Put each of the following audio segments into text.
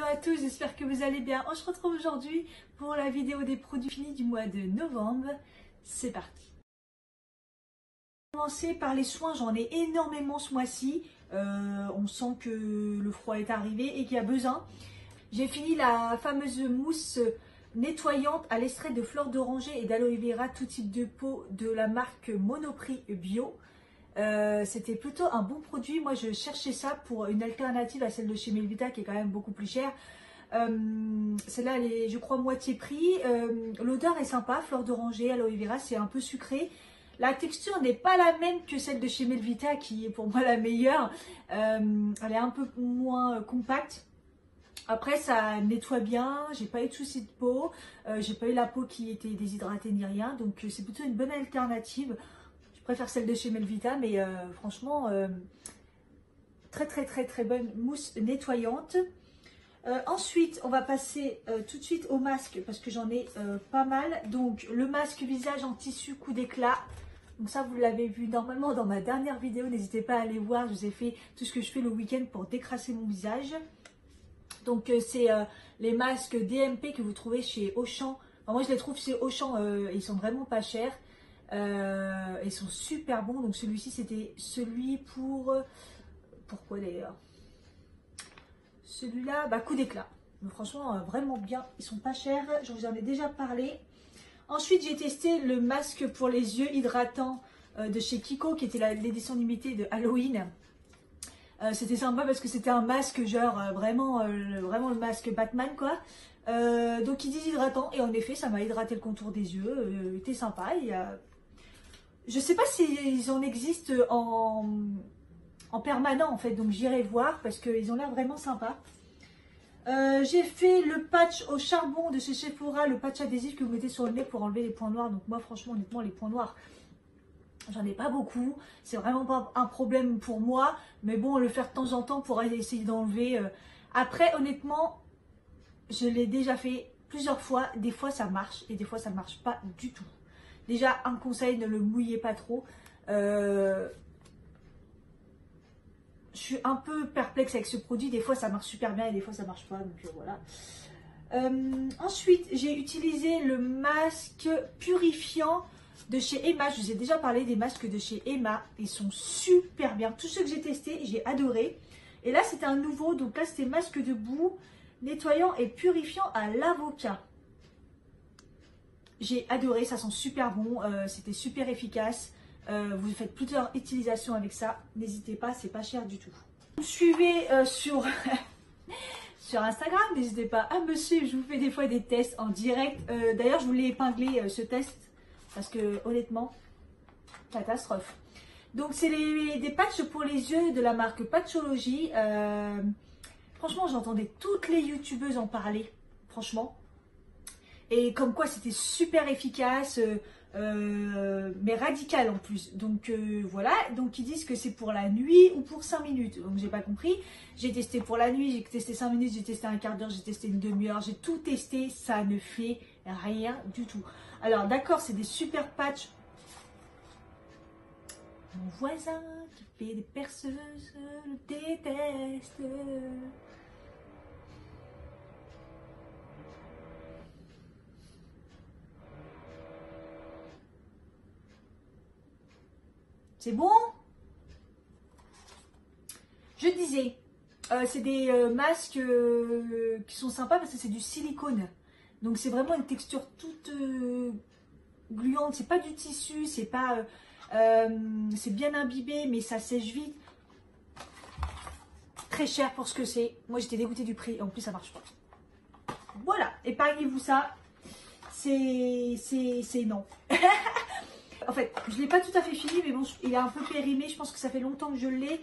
Hello à tous, j'espère que vous allez bien. On se retrouve aujourd'hui pour la vidéo des produits finis du mois de novembre. C'est parti. On va commencer par les soins, j'en ai énormément ce mois-ci. On sent que le froid est arrivé et qu'il y a besoin. J'ai fini la fameuse mousse nettoyante à l'extrait de fleurs d'oranger et d'aloe vera, tout type de peau de la marque Monoprix Bio. C'était plutôt un bon produit. Moi je cherchais ça pour une alternative à celle de chez Melvita qui est quand même beaucoup plus chère. Celle-là elle est je crois moitié prix. L'odeur est sympa, fleur d'oranger, aloe vera, c'est un peu sucré. La texture n'est pas la même que celle de chez Melvita qui est pour moi la meilleure. Elle est un peu moins compacte. Après ça nettoie bien, j'ai pas eu de soucis de peau, j'ai pas eu la peau qui était déshydratée ni rien, donc c'est plutôt une bonne alternative. Je préfère celle de chez Melvita, mais franchement, très bonne mousse nettoyante. Ensuite, on va passer tout de suite au masque, parce que j'en ai pas mal. Donc, le masque visage en tissu coup d'éclat. Donc ça, vous l'avez vu normalement dans ma dernière vidéo. N'hésitez pas à aller voir, je vous ai fait tout ce que je fais le week-end pour décrasser mon visage. Donc, c'est les masques DMP que vous trouvez chez Auchan. Enfin, moi, je les trouve chez Auchan, ils sont vraiment pas chers. Ils sont super bons. Donc celui-ci c'était celui pour pourquoi d'ailleurs celui-là, coup d'éclat. Franchement vraiment bien, ils sont pas chers, je vous en ai déjà parlé. Ensuite j'ai testé le masque pour les yeux hydratant de chez Kiko, qui était l'édition limitée de Halloween. C'était sympa parce que c'était un masque genre vraiment le masque Batman quoi. Donc il dit hydratant et en effet ça m'a hydraté le contour des yeux, il était sympa. Je sais pas s'ils en existent en permanent en fait, donc j'irai voir parce qu'ils ont l'air vraiment sympas. J'ai fait le patch au charbon de chez Sephora, le patch adhésif que vous mettez sur le nez pour enlever les points noirs. Donc moi franchement honnêtement les points noirs, j'en ai pas beaucoup. C'est vraiment pas un problème pour moi, mais bon le faire de temps en temps pour essayer d'enlever. Après honnêtement, je l'ai déjà fait plusieurs fois. Des fois ça marche et des fois ça ne marche pas du tout. Déjà, un conseil, ne le mouillez pas trop. Je suis un peu perplexe avec ce produit. Des fois, ça marche super bien et des fois, ça marche pas. Donc voilà. Ensuite, j'ai utilisé le masque purifiant de chez Emma. Je vous ai déjà parlé des masques de chez Emma. Ils sont super bien. Tous ceux que j'ai testés, j'ai adoré. Et là, c'était un nouveau. Donc là, c'était masque de boue nettoyant et purifiant à l'avocat. J'ai adoré, ça sent super bon, c'était super efficace. Vous faites plusieurs utilisations avec ça, n'hésitez pas, c'est pas cher du tout. Vous me suivez sur Instagram, n'hésitez pas à me suivre, je vous fais des fois des tests en direct. D'ailleurs, je voulais épingler ce test parce que honnêtement, catastrophe. Donc, c'est des patchs pour les yeux de la marque Patchology. Franchement, j'entendais toutes les youtubeuses en parler, franchement. Et comme quoi c'était super efficace, mais radical en plus. Donc voilà, donc ils disent que c'est pour la nuit ou pour 5 minutes. Donc j'ai pas compris. J'ai testé pour la nuit, j'ai testé 5 minutes, j'ai testé un quart d'heure, j'ai testé une demi-heure, j'ai tout testé, ça ne fait rien du tout. Alors d'accord, c'est des super patchs. Mon voisin qui fait des perceuses le déteste. C'est bon? Je disais, c'est des masques qui sont sympas parce que c'est du silicone. Donc c'est vraiment une texture toute gluante. C'est pas du tissu, c'est pas, c'est bien imbibé, mais ça sèche vite. Très cher pour ce que c'est. Moi j'étais dégoûtée du prix. En plus ça marche pas. Voilà, épargnez-vous ça. C'est non. En fait, je ne l'ai pas tout à fait fini, mais bon, il est un peu périmé. Je pense que ça fait longtemps que je l'ai.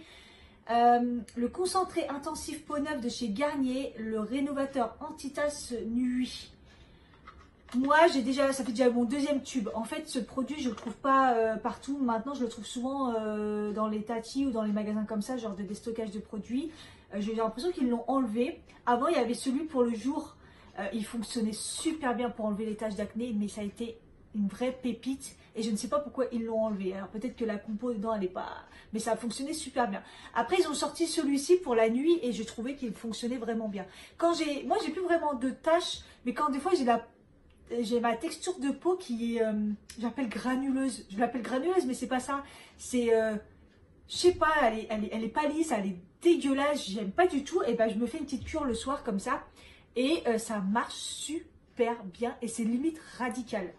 Le concentré intensif peau neuve de chez Garnier, le rénovateur anti-tasse nuit. Moi, ça fait déjà mon deuxième tube. En fait, ce produit, je ne le trouve pas partout. Maintenant, je le trouve souvent dans les Tati ou dans les magasins comme ça, genre de déstockage de produits. J'ai l'impression qu'ils l'ont enlevé. Avant, il y avait celui pour le jour. Il fonctionnait super bien pour enlever les taches d'acné, mais ça a été une vraie pépite. Et je ne sais pas pourquoi ils l'ont enlevé. Alors peut-être que la compo dedans, elle n'est pas... Mais ça a fonctionné super bien. Après, ils ont sorti celui-ci pour la nuit et j'ai trouvé qu'il fonctionnait vraiment bien. Moi, j'ai plus vraiment de taches, mais quand des fois, j'ai ma texture de peau qui est, j'appelle granuleuse. Je l'appelle granuleuse, mais c'est pas ça. C'est, je sais pas, elle est pas lisse, elle est dégueulasse, j'aime pas du tout. Et ben, je me fais une petite cure le soir comme ça. Et ça marche super bien et c'est limite radical.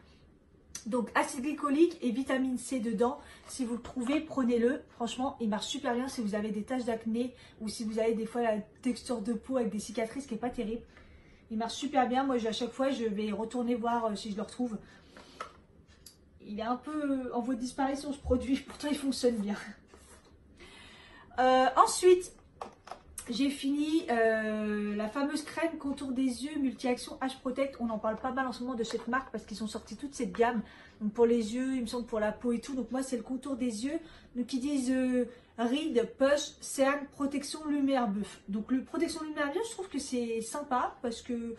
Donc acide glycolique et vitamine C dedans. Si vous le trouvez, prenez-le. Franchement, il marche super bien si vous avez des taches d'acné ou si vous avez des fois la texture de peau avec des cicatrices qui n'est pas terrible. Il marche super bien. Moi, à chaque fois, je vais retourner voir si je le retrouve. Il est un peu en voie de disparition ce produit. Pourtant, il fonctionne bien. Ensuite, j'ai fini la fameuse crème contour des yeux multi-action H Protect. On en parle pas mal en ce moment de cette marque parce qu'ils ont sorti toute cette gamme. Donc pour les yeux, il me semble pour la peau et tout. Donc moi, c'est le contour des yeux. Donc ils disent rides, push, cerne, protection lumière bœuf. Donc le protection lumière bœuf, je trouve que c'est sympa parce que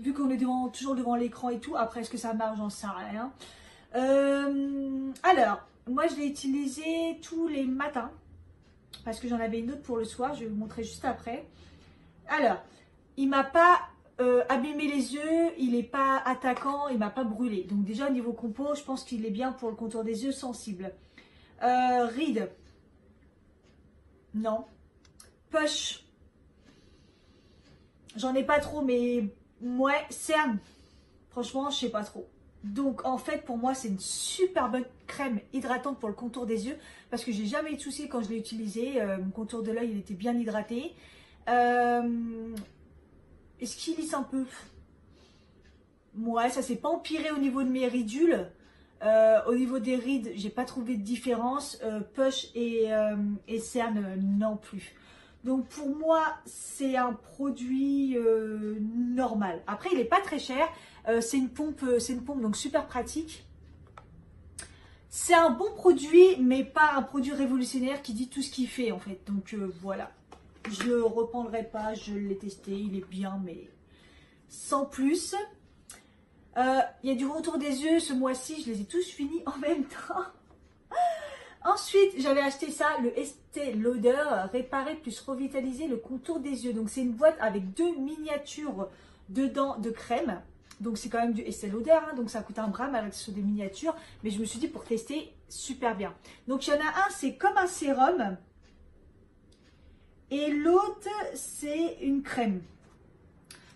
vu qu'on est toujours devant l'écran et tout, après est-ce que ça marche, j'en sais rien. Alors, moi je l'ai utilisé tous les matins. Parce que j'en avais une autre pour le soir, je vais vous montrer juste après. Alors, il m'a pas abîmé les yeux, il n'est pas attaquant, il m'a pas brûlé. Donc déjà au niveau compo, je pense qu'il est bien pour le contour des yeux sensible. Rides, non. Push, j'en ai pas trop, mais ouais, cerne, franchement, je sais pas trop. Donc en fait pour moi c'est une super bonne crème hydratante pour le contour des yeux parce que j'ai jamais eu de soucis quand je l'ai utilisé. Mon contour de l'œil il était bien hydraté. Est-ce qu'il lisse un peu? Ouais, ça s'est pas empiré au niveau de mes ridules. Au niveau des rides, j'ai pas trouvé de différence. Push et cerne non plus. Donc pour moi, c'est un produit normal. Après, il n'est pas très cher. C'est une pompe donc super pratique. C'est un bon produit, mais pas un produit révolutionnaire qui dit tout ce qu'il fait en fait. Donc voilà. Je ne reprendrai pas, je l'ai testé, il est bien, mais sans plus. Il y a du contour des yeux ce mois-ci, je les ai tous finis en même temps. Ensuite, j'avais acheté ça, le Estée Lauder, réparer plus revitaliser le contour des yeux. Donc, c'est une boîte avec 2 miniatures dedans de crème. Donc, c'est quand même du Estée Lauder, hein, donc ça coûte un bras malgré que ce soit des miniatures. Mais je me suis dit, pour tester, super bien. Donc, il y en a un, c'est comme un sérum. Et l'autre, c'est une crème.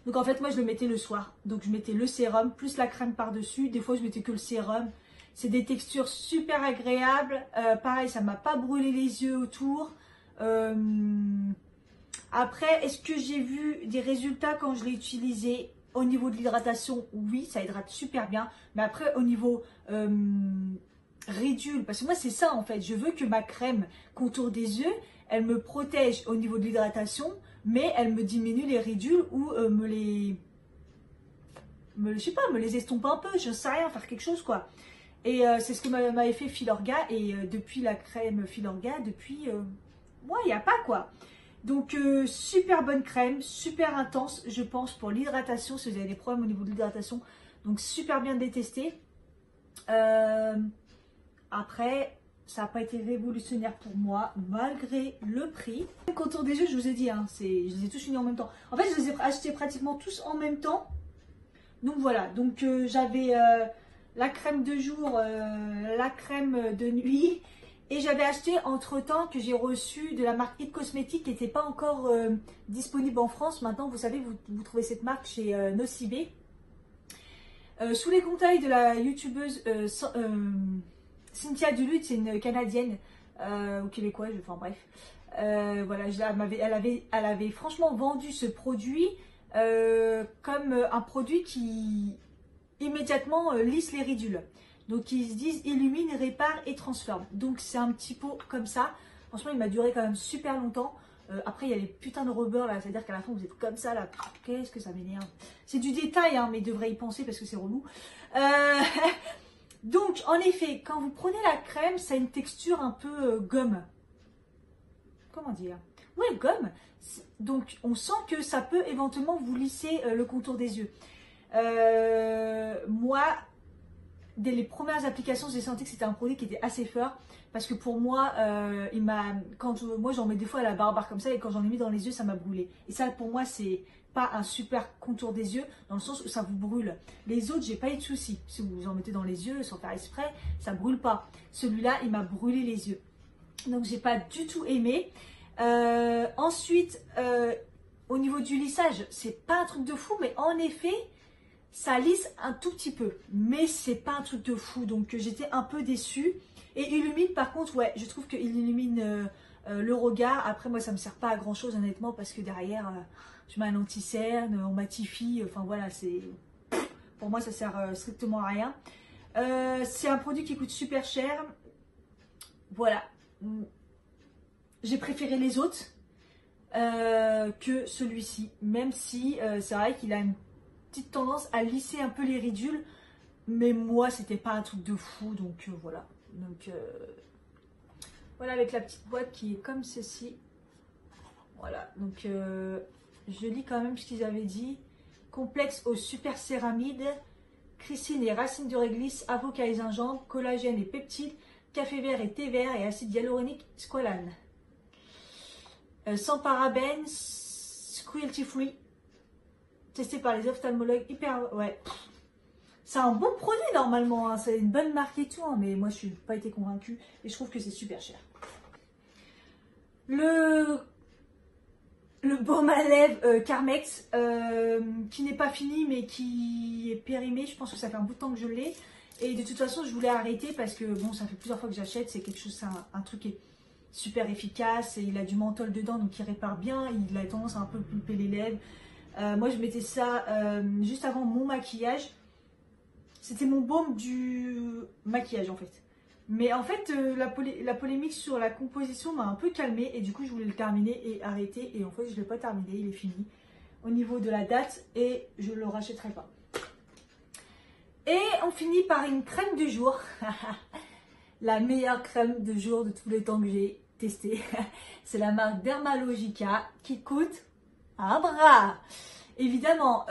Donc, en fait, moi, je le mettais le soir. Donc, je mettais le sérum plus la crème par-dessus. Des fois, je mettais que le sérum. C'est des textures super agréables. Pareil, ça ne m'a pas brûlé les yeux autour. Après, est-ce que j'ai vu des résultats quand je l'ai utilisé? Au niveau de l'hydratation, oui, ça hydrate super bien. Mais après, au niveau ridule, parce que moi, c'est ça en fait. Je veux que ma crème contour des yeux, elle me protège au niveau de l'hydratation, mais elle me diminue les ridules ou je sais pas, me les estompe un peu. Je sais rien, faire quelque chose quoi. Et c'est ce que m'avait fait Filorga. Et depuis la crème Filorga, moi, il n'y a pas quoi. Donc, super bonne crème, super intense, je pense, pour l'hydratation. Si vous avez des problèmes au niveau de l'hydratation. Donc, super bien détesté. Après, ça n'a pas été révolutionnaire pour moi, malgré le prix. Le contour des yeux, je vous ai dit, hein, je les ai tous unis en même temps. En fait, je les ai achetés pratiquement tous en même temps. Donc, voilà. Donc, j'avais... la crème de jour, la crème de nuit. Et j'avais acheté entre-temps que j'ai reçu de la marque It Cosmetics qui n'était pas encore disponible en France. Maintenant, vous savez, vous trouvez cette marque chez Nocibé. Sous les conseils de la youtubeuse Cynthia Duluth, c'est une Canadienne ou québécoise, enfin bref. Voilà, elle avait franchement vendu ce produit comme un produit qui... immédiatement lisse les ridules. Donc ils se disent illumine, répare et transforme. Donc c'est un petit pot comme ça. Franchement il m'a duré quand même super longtemps. Après il y a les putains de rubber là, c'est à dire qu'à la fin vous êtes comme ça là. Qu'est-ce que ça m'énerve. C'est du détail hein, mais il devrait y penser parce que c'est relou. Donc en effet quand vous prenez la crème, ça a une texture un peu gomme. Comment dire? Ouais, gomme. Donc on sent que ça peut éventuellement vous lisser le contour des yeux. Moi, dès les premières applications, j'ai senti que c'était un produit qui était assez fort. Parce que pour moi, moi j'en mets des fois à la barbe comme ça et quand j'en ai mis dans les yeux, ça m'a brûlé. Et ça pour moi, c'est pas un super contour des yeux dans le sens où ça vous brûle. Les autres, j'ai pas eu de soucis. Si vous en mettez dans les yeux sans faire exprès, ça brûle pas. Celui-là, il m'a brûlé les yeux. Donc j'ai pas du tout aimé. Ensuite, au niveau du lissage, c'est pas un truc de fou, mais en effet, ça lisse un tout petit peu. Mais c'est pas un truc de fou, donc j'étais un peu déçue. Et illumine, par contre, ouais, je trouve qu'il illumine le regard. Après, moi, ça me sert pas à grand chose, honnêtement, parce que derrière, je mets un anti-cerne, on matifie. Enfin voilà, c'est pour moi, ça sert strictement à rien. C'est un produit qui coûte super cher. Voilà. J'ai préféré les autres que celui-ci, même si c'est vrai qu'il a une petite tendance à lisser un peu les ridules, mais moi c'était pas un truc de fou, donc voilà. Donc voilà, avec la petite boîte qui est comme ceci. Voilà, donc je lis quand même ce qu'ils avaient dit. Complexe aux super céramides, chrysine et racines de réglisse, avocat et gingembre, collagène et peptides, café vert et thé vert et acide hyaluronique squalane. Sans parabènes, cruelty free, testé par les ophtalmologues, hyper... Ouais, c'est un bon produit normalement, hein. C'est une bonne marque et tout, hein, mais moi je n'ai pas été convaincue et je trouve que c'est super cher. Le baume à lèvres Carmex, qui n'est pas fini mais qui est périmé, je pense que ça fait un bout de temps que je l'ai. Et de toute façon je voulais arrêter parce que bon, ça fait plusieurs fois que j'achète, c'est quelque chose, c'est un truc qui est super efficace et il a du menthol dedans donc il répare bien, il a tendance à un peu pulper les lèvres. Moi je mettais ça juste avant mon maquillage. C'était mon baume du maquillage en fait. Mais en fait, la polémique sur la composition m'a un peu calmée et du coup, je voulais le terminer et arrêter. Et en fait, je ne l'ai pas terminé, il est fini au niveau de la date et je ne le rachèterai pas. Et on finit par une crème du jour. La meilleure crème de jour de tous les temps que j'ai testée. C'est la marque Dermalogica qui coûte un bras. Évidemment,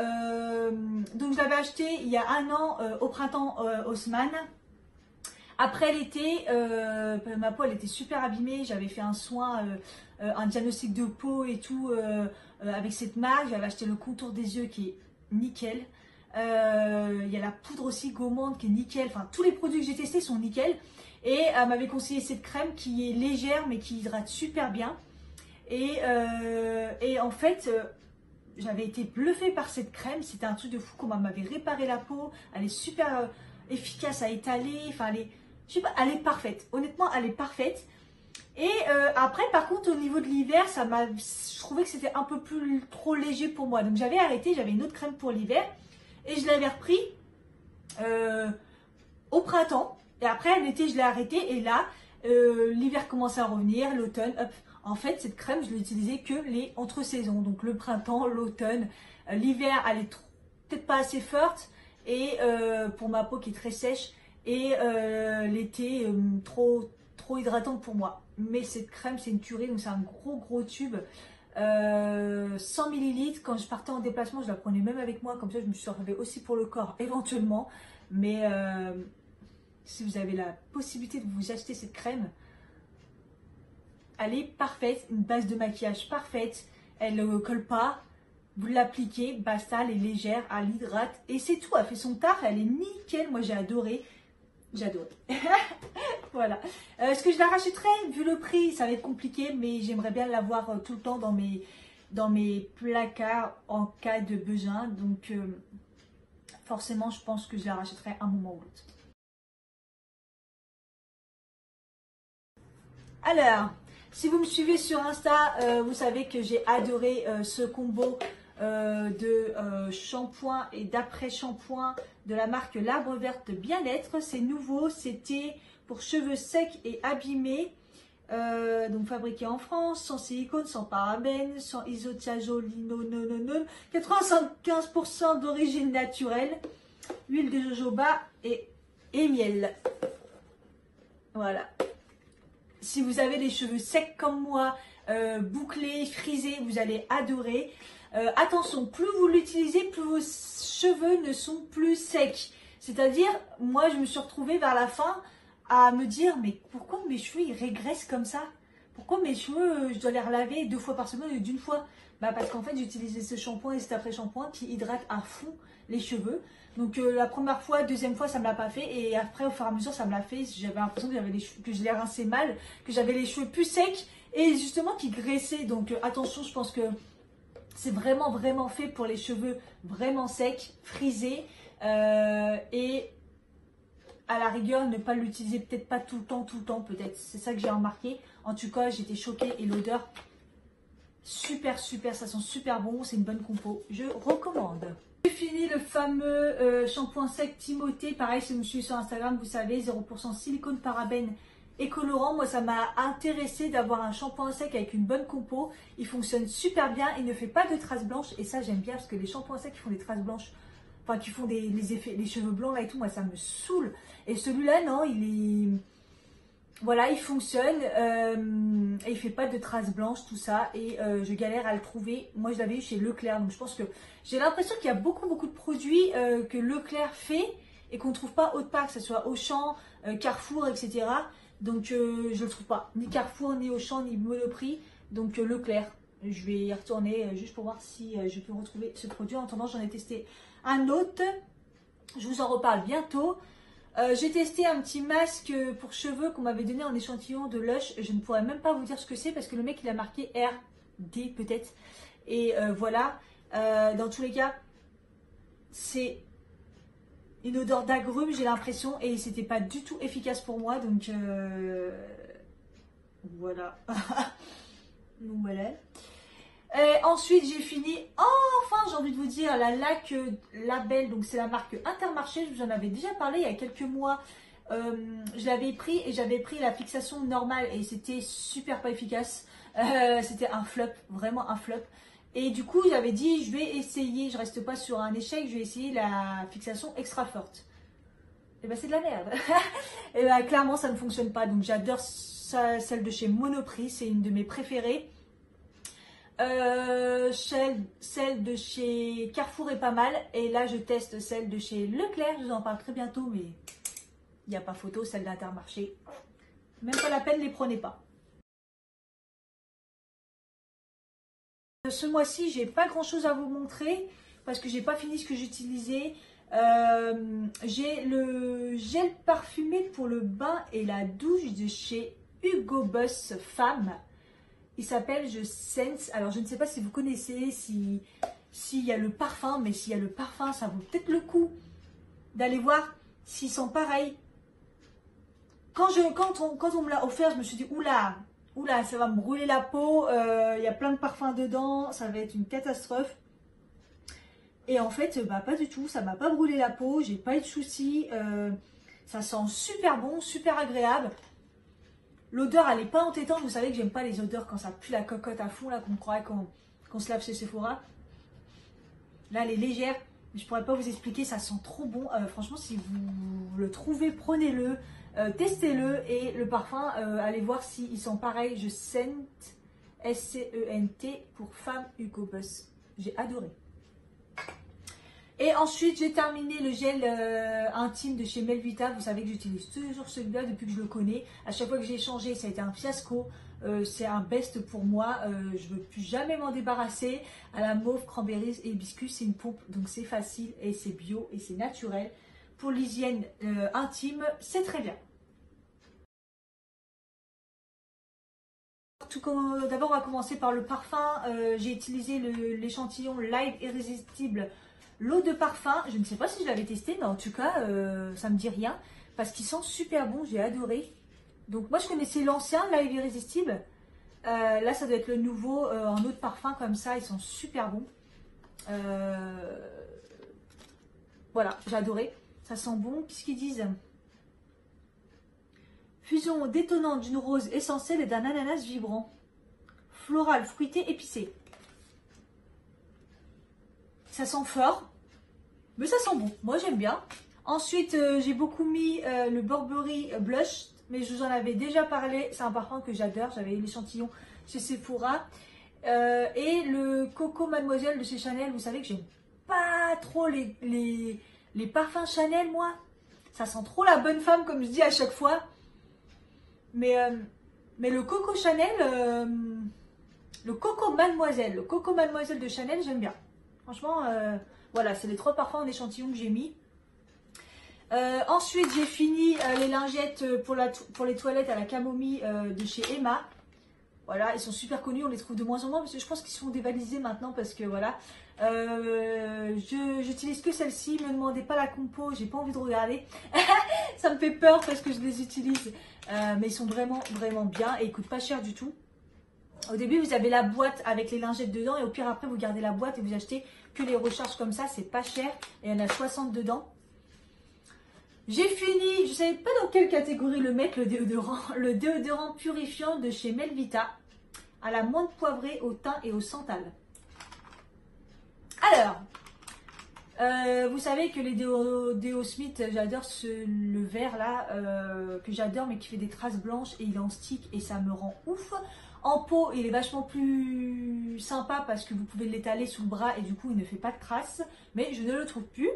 donc je l'avais acheté il y a un an au printemps Haussmann. Après l'été, ma peau elle était super abîmée, j'avais fait un soin, un diagnostic de peau et tout avec cette marque. J'avais acheté le contour des yeux qui est nickel. Il y a la poudre aussi gourmande qui est nickel. Enfin, tous les produits que j'ai testés sont nickel. Et elle m'avait conseillé cette crème qui est légère mais qui hydrate super bien. Et en fait... j'avais été bluffée par cette crème, c'était un truc de fou, comment elle m'avait réparé la peau, elle est super efficace à étaler, enfin je sais pas, elle est parfaite, honnêtement elle est parfaite. Et après par contre au niveau de l'hiver, je trouvais que c'était un peu plus trop léger pour moi, donc j'avais arrêté, j'avais une autre crème pour l'hiver et je l'avais repris au printemps et après l'été je l'ai arrêté et là l'hiver commençait à revenir, l'automne, hop. En fait, cette crème, je l'ai utilisée que les entre-saisons, donc le printemps, l'automne. L'hiver, elle est peut-être pas assez forte et pour ma peau qui est très sèche et l'été, trop hydratante pour moi. Mais cette crème, c'est une tuerie, donc c'est un gros tube. 100 ml, quand je partais en déplacement, je la prenais même avec moi, comme ça je me suis servée aussi pour le corps éventuellement. Mais si vous avez la possibilité de vous acheter cette crème, elle est parfaite, une base de maquillage parfaite, elle ne colle pas, vous l'appliquez, basta, elle est légère, elle hydrate et c'est tout, elle fait son taf, elle est nickel, moi j'ai adoré, voilà. Est-ce que je la rachèterai? Vu le prix, ça va être compliqué, mais j'aimerais bien l'avoir tout le temps dans mes placards en cas de besoin, donc forcément je pense que je la rachèterai un moment ou l'autre. Alors, si vous me suivez sur Insta, vous savez que j'ai adoré ce combo de shampoing et d'après-shampoing de la marque L'Arbre Verte Bien-être. C'est nouveau, c'était pour cheveux secs et abîmés, donc fabriqué en France, sans silicone, sans parabènes, sans isothiazolinone, 95% d'origine naturelle, huile de jojoba et miel. Voilà. Si vous avez des cheveux secs comme moi, bouclés, frisés, vous allez adorer. Attention, plus vous l'utilisez, plus vos cheveux ne sont plus secs. C'est-à-dire, moi je me suis retrouvée vers la fin à me dire, mais pourquoi mes cheveux ils régressent comme ça? Pourquoi mes cheveux, je dois les relaver 2 fois par semaine ou d'une fois? Bah parce qu'en fait j'utilisais ce shampoing et cet après-shampoing qui hydrate à fond les cheveux. Donc la première fois, deuxième fois ça me l'a pas fait et après au fur et à mesure ça me l'a fait. J'avais l'impression que j'avais les cheveux, que je les rinçais mal, que j'avais les cheveux plus secs et justement qui graissaient. Donc attention, je pense que c'est vraiment vraiment fait pour les cheveux vraiment secs, frisés et à la rigueur, ne pas l'utiliser, peut-être pas tout le temps, peut-être. C'est ça que j'ai remarqué. En tout cas, j'étais choquée et l'odeur, super, super, ça sent super bon. C'est une bonne compo, je recommande. J'ai fini le fameux shampoing sec Timothée. Pareil, si vous me suivez sur Instagram, vous savez, 0% silicone, parabènes et colorant. Moi, ça m'a intéressé d'avoir un shampoing sec avec une bonne compo. Il fonctionne super bien, il ne fait pas de traces blanches. Et ça, j'aime bien parce que les shampoings secs qui font des traces blanches, enfin qui font les effets, les cheveux blancs là et tout, moi ça me saoule. Et celui-là, non, il est... Voilà, il fonctionne, et il fait pas de traces blanches, tout ça. Et je galère à le trouver. Moi, je l'avais eu chez Leclerc. Donc je pense que j'ai l'impression qu'il y a beaucoup de produits que Leclerc fait et qu'on ne trouve pas autre part, que ce soit Auchan, Carrefour, etc. Donc je ne le trouve pas. Ni Carrefour, ni Auchan, ni Monoprix. Donc Leclerc. Je vais y retourner juste pour voir si je peux retrouver ce produit. En attendant, j'en ai testé un autre. Je vous en reparle bientôt. J'ai testé un petit masque pour cheveux qu'on m'avait donné en échantillon de Lush. Je ne pourrais même pas vous dire ce que c'est parce que le mec il a marqué RD peut-être. Et voilà. Dans tous les cas, c'est une odeur d'agrumes, j'ai l'impression. Et c'était pas du tout efficace pour moi. Donc voilà. Donc voilà. Ensuite, j'ai fini, enfin, j'ai envie de vous dire, la Lac Label, donc c'est la marque Intermarché, je vous en avais déjà parlé il y a quelques mois. Je l'avais pris et j'avais pris la fixation normale et c'était super pas efficace. C'était un flop, vraiment un flop. Et du coup, j'avais dit, je vais essayer, je reste pas sur un échec, je vais essayer la fixation extra forte. Et ben c'est de la merde. Et ben clairement, ça ne fonctionne pas. Donc j'adore celle de chez Monoprix, c'est une de mes préférées. Celle de chez Carrefour est pas mal. Et là, je teste celle de chez Leclerc. Je vous en parle très bientôt, mais il n'y a pas photo. Celle d'Intermarché, même pas la peine, les prenez pas. Ce mois-ci, j'ai pas grand-chose à vous montrer parce que j'ai pas fini ce que j'utilisais. J'ai le gel parfumé pour le bain et la douche de chez Hugo Boss Femme. Il s'appelle Je Sense. Alors, je ne sais pas si vous connaissez, s'il y a le parfum, mais s'il y a le parfum, ça vaut peut-être le coup d'aller voir s'ils sont pareils. Quand on me l'a offert, je me suis dit, oula, ça va me brûler la peau. Il y a plein de parfums dedans, ça va être une catastrophe. Et en fait, bah, pas du tout, ça m'a pas brûlé la peau, j'ai pas eu de soucis. Ça sent super bon, super agréable. L'odeur, elle n'est pas entêtante. Vous savez que j'aime pas les odeurs quand ça pue la cocotte à fond, là, qu'on croirait qu'on se lave chez Sephora. Là, elle est légère, mais je pourrais pas vous expliquer, ça sent trop bon. Franchement, si vous le trouvez, prenez-le, testez-le. Et le parfum, allez voir s'ils sont pareils. Je Scent, S-C-E-N-T, pour Femme Hugo Boss. J'ai adoré. Et ensuite, j'ai terminé le gel intime de chez Melvita. Vous savez que j'utilise toujours celui-là depuis que je le connais. À chaque fois que j'ai changé, ça a été un fiasco. C'est un best pour moi. Je ne veux plus jamais m'en débarrasser. À la mauve, cranberries et hibiscus, c'est une pompe. Donc c'est facile et c'est bio et c'est naturel. Pour l'hygiène intime, c'est très bien. D'abord, on va commencer par le parfum. J'ai utilisé l'échantillon Live Irrésistible. L'eau de parfum, je ne sais pas si je l'avais testé, mais en tout cas, ça me dit rien. Parce qu'il sent super bon, j'ai adoré. Donc moi, je connaissais l'ancien, Live Irrésistible. Là, ça doit être le nouveau en eau de parfum comme ça. Ils sont super bons. Voilà, j'ai adoré. Ça sent bon. Qu'est-ce qu'ils disent? Fusion détonnante d'une rose essentielle et d'un ananas vibrant. Floral, fruité, épicé. Ça sent fort, mais ça sent bon. Moi, j'aime bien. Ensuite, j'ai beaucoup mis le Burberry Blush, mais je vous en avais déjà parlé. C'est un parfum que j'adore. J'avais eu l'échantillon chez Sephora. Et le Coco Mademoiselle de chez Chanel. Vous savez que j'aime pas trop les Les parfums Chanel, moi, ça sent trop la bonne femme, comme je dis à chaque fois. Mais le Coco Chanel, le Coco Mademoiselle de Chanel, j'aime bien. Franchement, voilà, c'est les 3 parfums en échantillon que j'ai mis. Ensuite, j'ai fini les lingettes pour les toilettes à la camomille de chez Emma. Voilà, ils sont super connus, on les trouve de moins en moins parce que je pense qu'ils sont dévalisés maintenant parce que voilà. J'utilise que celle-ci, me demandez pas la compo, j'ai pas envie de regarder. Ça me fait peur parce que je les utilise, mais ils sont vraiment bien et ils coûtent pas cher du tout. Au début, vous avez la boîte avec les lingettes dedans et au pire après, vous gardez la boîte et vous achetez que les recharges comme ça, c'est pas cher et il y en a 60 dedans. J'ai fini, je ne savais pas dans quelle catégorie le mettre, le déodorant purifiant de chez Melvita, à la menthe poivrée, au thym et au santal. Alors, vous savez que les déo Smith, j'adore le vert là, que j'adore mais qui fait des traces blanches et il est en stick et ça me rend ouf. En pot, il est vachement plus sympa parce que vous pouvez l'étaler sous le bras et du coup il ne fait pas de traces, mais je ne le trouve plus.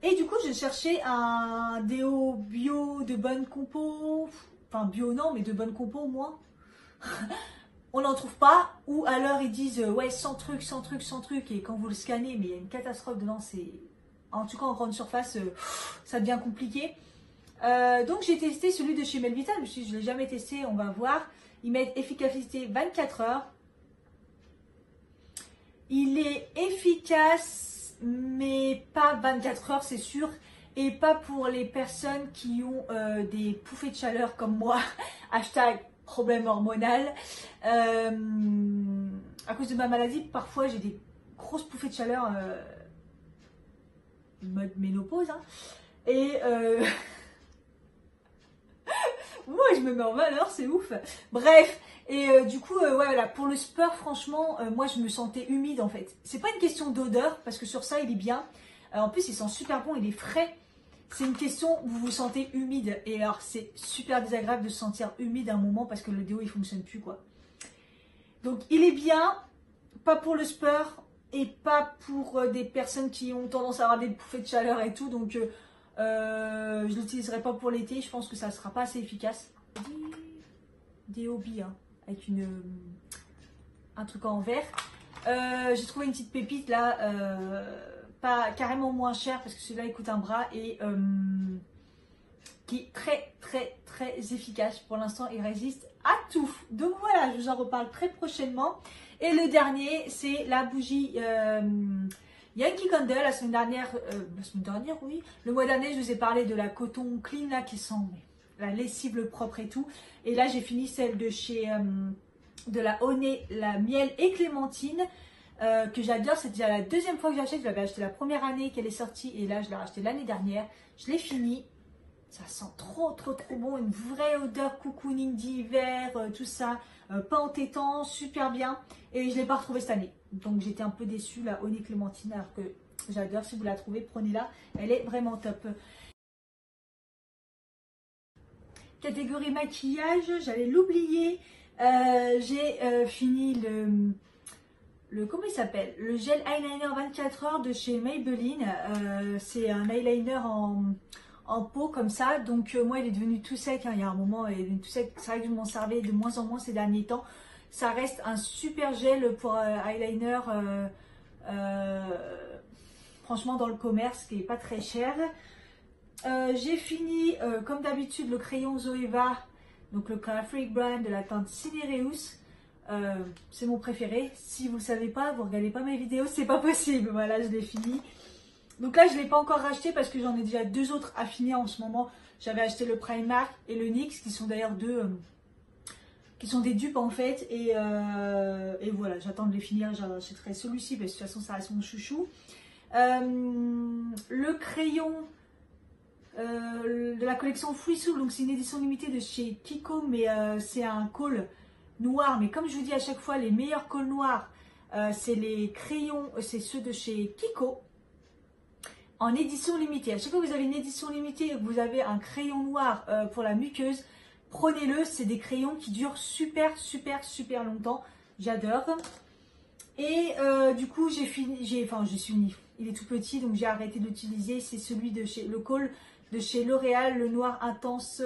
Et du coup, j'ai cherché un déo bio de bonne compo. Enfin, bio non, mais de bonne compo au moins. On n'en trouve pas. Ou alors ils disent, ouais, sans truc. Et quand vous le scannez, mais il y a une catastrophe dedans. En tout cas, en grande surface, ça devient compliqué. Donc, j'ai testé celui de chez Melvita. Je me suis dit, je ne l'ai jamais testé, on va voir. Ils mettent efficacité 24 heures. Il est efficace mais pas 24 heures, c'est sûr, et pas pour les personnes qui ont des pouffées de chaleur comme moi, hashtag problème hormonal. À cause de ma maladie, parfois j'ai des grosses pouffées de chaleur, mode ménopause, hein, et moi je me mets en valeur, c'est ouf. Bref. Et du coup, ouais, voilà, pour le sport, franchement, moi je me sentais humide en fait. C'est pas une question d'odeur, parce que sur ça il est bien. En plus, il sent super bon, il est frais. C'est une question où vous vous sentez humide. Et alors, c'est super désagréable de se sentir humide à un moment parce que le déo il fonctionne plus quoi. Donc, il est bien, pas pour le sport et pas pour des personnes qui ont tendance à avoir des bouffées de chaleur et tout. Donc, je l'utiliserai pas pour l'été. Je pense que ça sera pas assez efficace. Déo bien. Avec un truc en verre. J'ai trouvé une petite pépite là, pas carrément moins cher parce que celui-là il coûte un bras et qui est très efficace. Pour l'instant il résiste à tout. Donc voilà, je vous en reparle très prochainement. Et le dernier c'est la bougie Yankee Candle. La semaine dernière, oui, le mois dernier je vous ai parlé de la coton clean là qui sent la lessive propre et tout. Et là, j'ai fini celle de chez de la Honey, la miel et clémentine, que j'adore. C'est déjà la deuxième fois que j'achète. Je l'avais acheté la première année qu'elle est sortie et là, je l'ai acheté l'année dernière. Je l'ai fini. Ça sent trop bon. Une vraie odeur cocooning d'hiver, tout ça. Pas entêtant, super bien. Et je ne l'ai pas retrouvée cette année. Donc, j'étais un peu déçue, la Honey clémentine, alors que j'adore. Si vous la trouvez, prenez-la. Elle est vraiment top. Catégorie maquillage, j'allais l'oublier. J'ai fini comment il s'appelle? Le gel eyeliner 24 heures de chez Maybelline. C'est un eyeliner en peau comme ça. Donc moi il est devenu tout sec, hein. Il y a un moment il est devenu tout sec. C'est vrai que je m'en servais de moins en moins ces derniers temps. Ça reste un super gel pour eyeliner. Franchement dans le commerce qui est pas très cher. J'ai fini comme d'habitude le crayon Zoeva, donc le Carefree brand de la teinte Cinereus. C'est mon préféré. Si vous ne savez pas, vous regardez pas mes vidéos, c'est pas possible. Voilà, je l'ai fini. Donc là, je ne l'ai pas encore racheté parce que j'en ai déjà 2 autres à finir en ce moment. J'avais acheté le Primark et le NYX qui sont d'ailleurs qui sont des dupes en fait. Et voilà, j'attends de les finir. J'achèterai celui-ci parce que de toute façon, ça reste mon chouchou. Le crayon de la collection Free Soul, donc c'est une édition limitée de chez Kiko, mais c'est un col noir. Mais comme je vous dis à chaque fois, les meilleurs cols noirs, c'est les crayons, c'est ceux de chez Kiko, en édition limitée. À chaque fois que vous avez une édition limitée et que vous avez un crayon noir pour la muqueuse, prenez-le. C'est des crayons qui durent super longtemps. J'adore. Et du coup, j'ai fini, il est tout petit, donc j'ai arrêté de l'utiliser. C'est celui de chez le Call de chez L'Oréal, le noir intense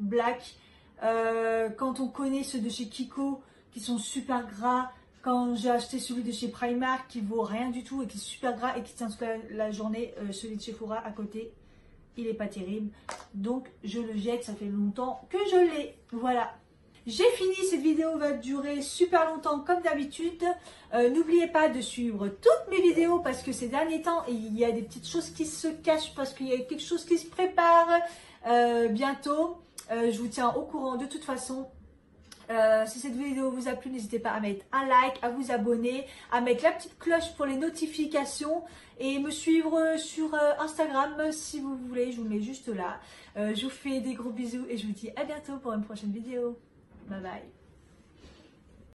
black. Quand on connaît ceux de chez Kiko qui sont super gras, quand j'ai acheté celui de chez Primark qui vaut rien du tout et qui est super gras et qui tient toute la journée, celui de chez Sephora à côté, il est pas terrible. Donc je le jette, ça fait longtemps que je l'ai. Voilà. J'ai fini, cette vidéo va durer super longtemps comme d'habitude. N'oubliez pas de suivre toutes mes vidéos parce que ces derniers temps, il y a des petites choses qui se cachent parce qu'il y a quelque chose qui se prépare bientôt. Je vous tiens au courant de toute façon. Si cette vidéo vous a plu, n'hésitez pas à mettre un like, à vous abonner, à mettre la petite cloche pour les notifications et me suivre sur Instagram si vous voulez, je vous mets juste là. Je vous fais des gros bisous et je vous dis à bientôt pour une prochaine vidéo. Bye bye.